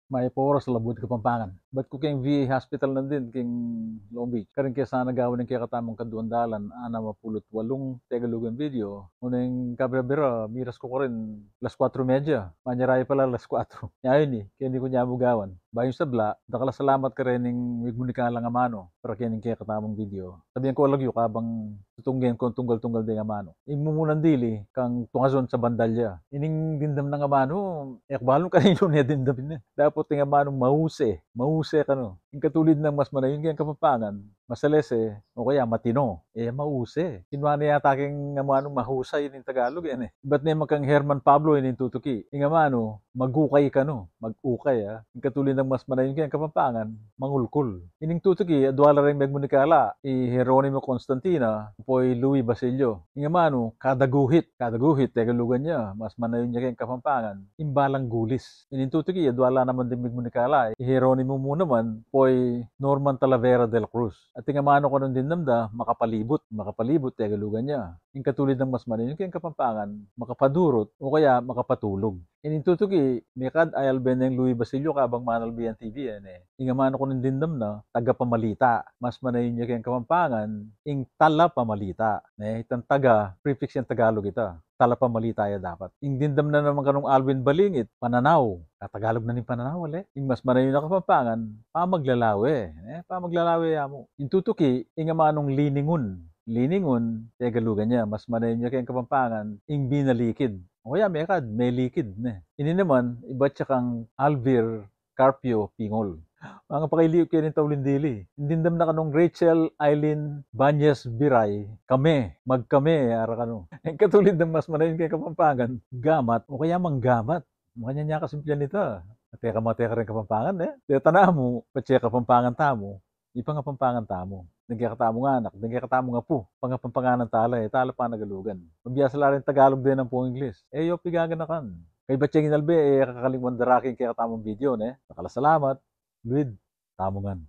may poros labud Kapampangan. Ba't ko kayong VA hospital na din king Long Beach. Karing kaya sana gawin ng kaya katamang kaduandalan, ana mapulot walong Tagalugan video. Unang kabira-bira, miras ko rin las 4:30. Manyaray pala las 4. Ngayon kaya hindi ko niya bugawan. Bayon sa bla, dakala salamat ka rin ng migmunika lang amano para kining kaya katamang video. Sabihan ko alagyo kabang tutunggen ko tunggal-tunggal din amano. Imumunan dili kang tungazon sa bandalya. Ining dindam ng amano, balong kanino niya dindamin na. Dapat nga manong mahuse ka no. Yung katulid ng mas manayon kayang Kapampangan, masalese, o kaya matino, mahuse. Kinwa na yata kang manong mahusay yung Tagalog yan Ba't naman kang Herman Pablo yung tutuki? Yung mano, magukay ka no, magukay Yung katulid ng mas manayon kayang Kapampangan, mangulkul. Ining tutuki, adwala rin magmunikala, Jeronimo Constantina, po'y Louis Basilio. Yung mano, kadaguhit, Tagalugan niya, mas manayon niya kayang Kapampangan, imbalang gulis. Ining tutuki, adwala naman din magmunikala, Jeronimo mo naman, po'y Norman Talavera del Cruz. At yung mano ko nun din namda, makapalibot, Tagalugan niya. Yung katulid ng mas manayon kayang Kapampangan, makapadurot, o kaya makapatulog. Ining tutuki, mikad ayal ben ng Louis Basilio kabang manalbihan TV Yung mano ko nun din namda, taga-pamalita. Mas manayon niya kayang Kapampangan, ing tala-pamalita. Itang taga, prefix yung Tagalog ita. Tala-pamalita ya dapat. Ing dindam na naman kanong Alvin Balingit, pananaw. Tagalog na ni pananaw Ing mas manayon na Kapampangan, pamaglalawe. Pamaglalawe ya mo. Yung tutuki, ing manong Liningon, Tagalugan niya, mas manayon niya kayang Kapampangan, ing binalikid. O kaya may likid Ini naman, iba siya kang Alvir Carpio Pingol. Mga pakiliw kayo ng Taulindili. Indindam na kanong Rachel Eileen Banyas Biray. Magkami, ara kano. Katulid ng mas manayon kayang Kapampangan, gamat, o kaya manggamat. Makanya niya kasimpilan nito. Mateka rin Kapampangan Deta na mo, patya Kapampangan tamo, ipang Kapampangan tamo. Nagkakatamo nga anak, nagkakatamo nga po. Pangapampanganan tala tala pa nagalugan. Mabiyasa la rin Tagalog din ng pong English. Yo, pigaganakan. Kay Batsyeng Inalbe, kakalimuan daraking kaya katamong video Nakala salamat. Luid, tamongan.